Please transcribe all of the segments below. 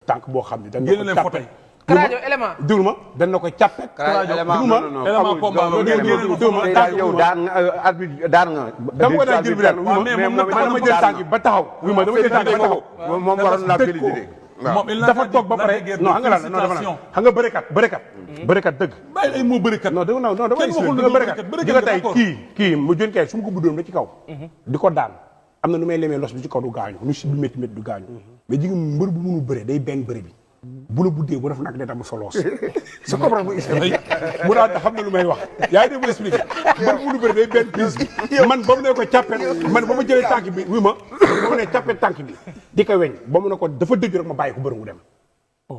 tànk boo xam ne dañ génn leen photo yi. Karajo élément. déglu ma dañ na ko càppet. élément combat yow daan nga. dama ko daan jël bi daal mais dama jël tànk bi ba taxaw. dama jël tànk bi ba taxaw. moom waroon naa féliciter. moom il dafa toog ba pare non xam nga lan non dafa naan xam nga bërekat dëgg. bàyyi ay moo bërekat. non dama waxul nga bërekat di nga tey kii mu jën kay su ma ko buddoon ba ci kaw. di ko daan am na nu may lemee los bi ci kaw du gaañu nu si bi métti du gaañu mais ji nga mbër bu mënul bëre day benn bëre bi bu la buddee bu def nag day tam soloos su ko mu expliqué mu daan xam na lu may wax yaa ngi dégg mu expliqué mbër bu mënul bëre day benn prise bi man ba mu ne ko càppet man ba ma jëlee tànk bi wi ma ba mu ne càppet tànk bi di ko weñ ba mu ne ko dafa dëgg rek ma bàyyi ko bëri mu dem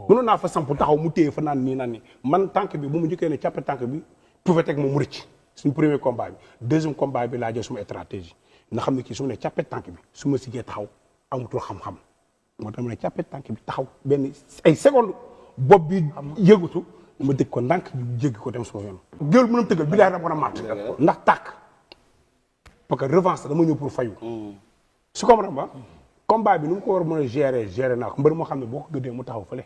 mënoon naa fa samp taxaw mu téye fa naan nii man tànk bi bu mu njëkkee ne càppet tànk bi pouvait teg moom mu rëcc suñu premier combat bi deuxième combat bi laa jël suma stratégie nga xam ne kii su ma ne càppet tànk bi su ma siggee taxaw amutul xam-xam moo tax ma ne càppet tànk bi taxaw benn ay seconde bopp bi yëgutu ma dëgg ko ndànk jéggi ko dem suma yoon géwél mënam tëggal bi daay rab war a màtt ndax tàkk parce que revanche dama ñëw pour fayu su ko ma combat bi nu mu ko war a mën a gérer naa ko mbër moo xam ne boo ko gëddee mu taxaw fële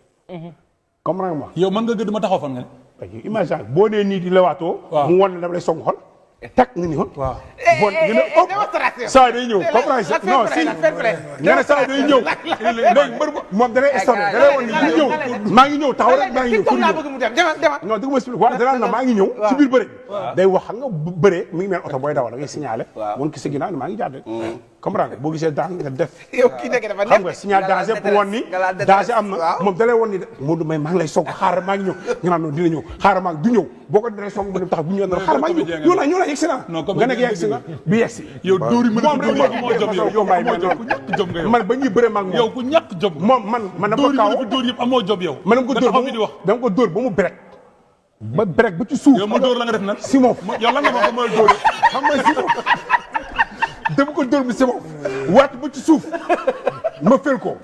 comprendre ma yow mën nga gëdd ma taxaw fan nga ne imagine boo nee nii di lewaatoo mu won ne dama lay song xol tak nga ni woon. waaw bon saa day ñëw comprendre non si nee na saa day ñëw léegi mbër moom da lay estonné da lay woon ni bu ñëw maa ngi ñëw taxaw rek maa ngi ñëw pour ñëw non dëgg ma expliqué waaw danaan na maa ngi ñëw ci biir bëre day wax xam nga bëre mi ngi mel oto booy dawal da ngay signalé woon ki sa ginnaaw maa ngi jàdd comprendre nga boo gisee daan nga def xam nga signal danger pour woon ni danger am na moom da lay woon ni Modou may maa ngi lay soog xaaral maa ngi ñëw nga naan noonu dina ñëw xaaral maa ngi du ñëw boo ko dee soog mu dem tax bu ñëw na xaaral maa ngi ñëw ñëw na yegsi na nga nekk yegsi nga bi yegsi yow dóor yi mën a dóor yi moo jom yow may ku ñàkk jom nga yow man ba ñuy bëre maag yow ku ñàkk jom moom man dama ko kaw dóor yëpp amoo jom yow man dama ko dóor ba mu brek ba brek ba ci suuf yow ma dóor la nga def nag Simon yow la nga ma ko mooy dóor xam nga Simon dama ko dóor bi Simon wàcc ba ci suuf ma fel ko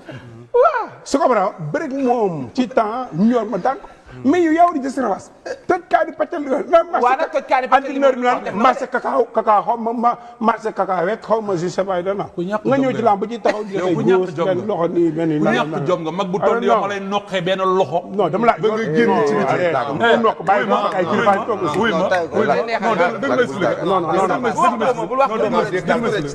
waaw su ko bara brek moom ci temps ñor ma daan ko mais yow di gis rawas toj kaani pàccal entraîneur bi naan marché cacao xaw ma marché cacahuète xaw ma je sais pas dana nga ñëw ci lamb ba ci taxaw yow ku ñàkk jom nga loxo nii benn ku ñàkk jom nga mag bu toll yow ma lay noqee benn loxo non dama la ba nga génn ci biti mu nokk bàyyi ma ay kilifa toog wuy ma non expliqué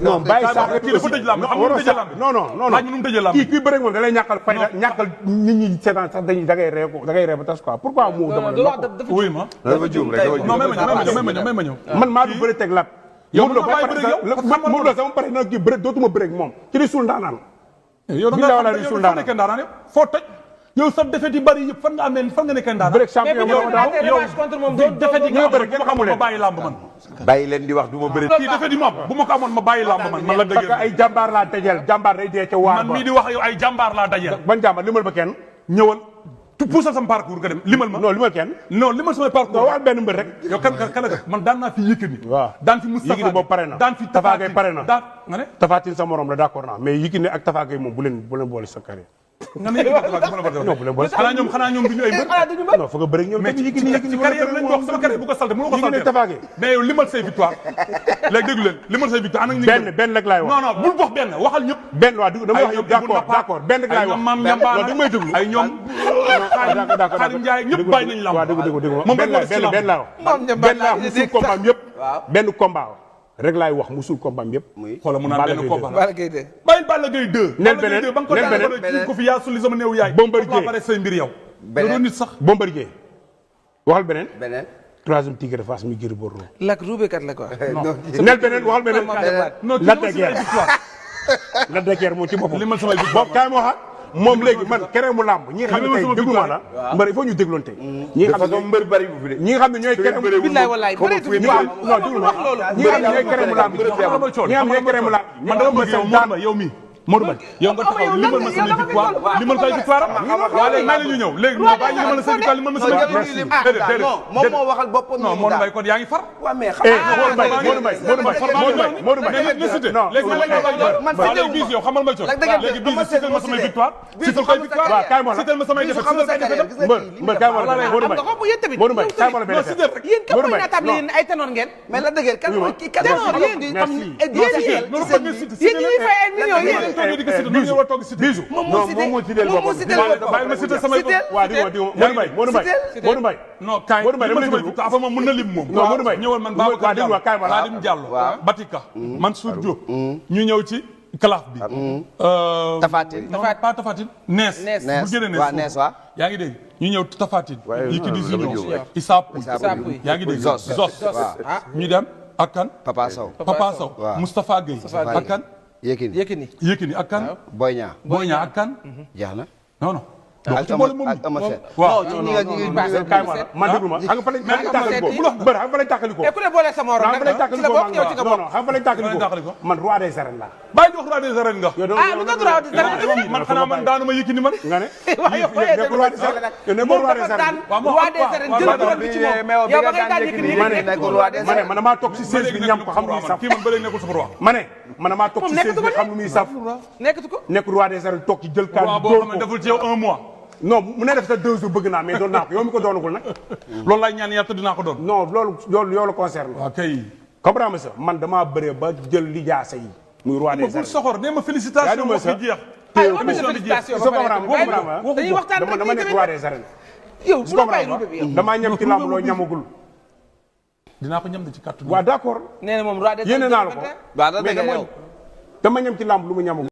non bàyyi sax kii dafa tëj lamb xam nga tëj lamb non kii bëre moom da lay ñàkkal fayda ñàkkal nit ñi seetaan sax dañuy da ngay ree ba tas quoi pourquoi mu dama wuy ma dafa juum rek non may ma ñëw man maa du bëre teg lat yow moom la sama pare na kii bëre dootuma bëre ak moom ci di suul ndaanaan yow da nga nekk ndaanaan yow foo toj yow sa defet yi bari yëpp fan nga nekk ndaanaan bëre champion yow defet yi nga bëre bu ma ko amoon ma bàyyi làmb man bàyyi leen di wax du ma bëre kii defet yi ma bu ma ko amoon ma bàyyi làmb man la dëgg ay jàmbaar laa dajeel jàmbaar day dee ca waar man mii di wax yow ay jàmbaar laa dajeel ban jàmbaar limal ba kenn ñëwal puusal sama parcours nga dem limal ma non limal kenn non limal sama parcours non wax benn mbër rek yow kan man daan naa fi Yékini waaw daan fi Moustapha Yékini boobu pare na daan fi Tapha Gueye pare na daan nga ne Tapha Tine sa morom la d'accord naa mais Yékini ak Tapha Gueye moom bu leen boole sa carrière nga ne non bu leen boole xanaa ñoom duñu ay mbër non fa nga bëri ñoom ci carrière lañ wax sama carrière bu ko salte mënu ko salte Tapha Gueye mais yow limal say victoire léegi déglu leen limal say victoire ana ñu benn rek laay wax non bul wax benn waxal ñëpp benn waaw dama wax yow d'accord benn rek laay wax maam Ñambaana du may déglu ay ñoom Xaadim Njaay ñëpp bàyyi nañ lamb waaw dégg moom benn laa wax benn laa wax musul combat yëpp benn combat rek laay wax musul combat yëpp xoolal mu naan benn combat Balla Gaye 2 bàyyi Balla Gaye 2 nel beneen ba nga ko daanee ko fi yaa sulli sama néew yaay Bombardier pare say mbir yow doon nit sax Bombardier waxal beneen beneen troisième tigre de Fass mi Gris Bordeaux lak ruubekat la quoi nel beneen waxal beneen non Lac de Guiers Lac de Guiers moom ci boppam limal samay victoire kaay ma waxaat moom léegi man keneen mu làmb ñi nga xam ne tey déglu ma la mbër il faut ñu dégloonte ñi nga xam ne mbër bari bu fi de ñi nga xam ne ñooy keneen billaay wallaay bëreetu non déglu ma ñi nga xam ne ñooy keneen mu làmb ñi nga xam ne ñooy keneen mu làmb man dama bëgg yow Modou Mbaye yow mii Modou Mbaye yow nga taxaw limal ma samay victoire limal say victoire waaw léegi may la ñu ñëw léegi ñu bàyyi limal ma say victoire limal ma samay victoire non moom moo waxal boppam non Modou Mbaye kon yaa ngi far waaw mais Modou Mbaye léegi bis yow xamal ma coono léegi bis sital ma samay victoire sital koy victoire waaw kaay ma la sital ma samay défaite sital koy défaite mbër kaay ma la Modou Mbaye Modou Mbaye kaay ma la benn yéen kan mooy naatable yéen ay ténor ngeen mais la dëgg kan mooy kii ténor yéen di yéen ñuy fay ay millions yéen ñëw di ko cité noonu ñëw toog cité bisu moom moo cité moom moo cité bàyyi ma cité samay waa di Modou Mbaye non kaay Modou Mbaye dama lay samay déglu dafa moom mën na lim moom non Modou Mbaye ñëwal man Babacar Diallo Khadim Diallo Batika Mansour Diop ñu ñëw ci calaf bi Tafatine pas Tafatine Nees bu génne Nees waa yaa ngi dégg ñu ñëw Tafatine Yékini Junior Junior. Issa Pouye yaa ngi dégg Zos. ñu dem ak kan Papa Sow Papa Sow Moustapha Gueye ak kan Yékini Yékini ak kan Boy Niang Boy Niang ak kan jeex na non non ak Ama Sène waaw kaay ma déglu ma xam nga fa lañ tàqali ko bër xam nga fa lañ tàqali ko ku ne boole sa morom xam nga fa lañ tàqali ko yow ci nga bokk non xam nga fa lañ tàqali ko man roi des arènes la bàyyi di wax roi des arènes nga ah lu nga droit des arènes man xanaa man daanu ma Yékini man nga ne waaye yow roi des arènes moom dafa daan roi des arènes jël doon bi ci moom yow ba ngay daan Yékini ma ne man damaa toog si siège bi ñam ko xam lu muy saf kii man ba léegi nekkul sama roi ma ne man damaa toog si siège bi xam lu muy saf nekkatu ko nekk roi des arènes toog ci jël kan roi boo xam ne deful ci yow un mois non mu ne def sa 2 jours bëgg naa mais doon naa ko yow mi ko doonagul nag loolu laay ñaan yàlla te dinaa ko doon non loolu yow la concerne waaw kay comprends nga man damaa bëree ba jël lijaasa yi muy roi des bul arènes soxor nee ma félicitation wax bi jeex émission bi jeex dañuy waxtaan rek dama nekk roi des arènes yow bu la bàyyi ruube bi yow damaa ñam ci lamb loo ñamagul dinaa ko ñam de ci kàttu waaw d'accord nee na moom roi des yéene naa la ko waaw da dëgg yow dama ñam ci lamb lu mu ñamagul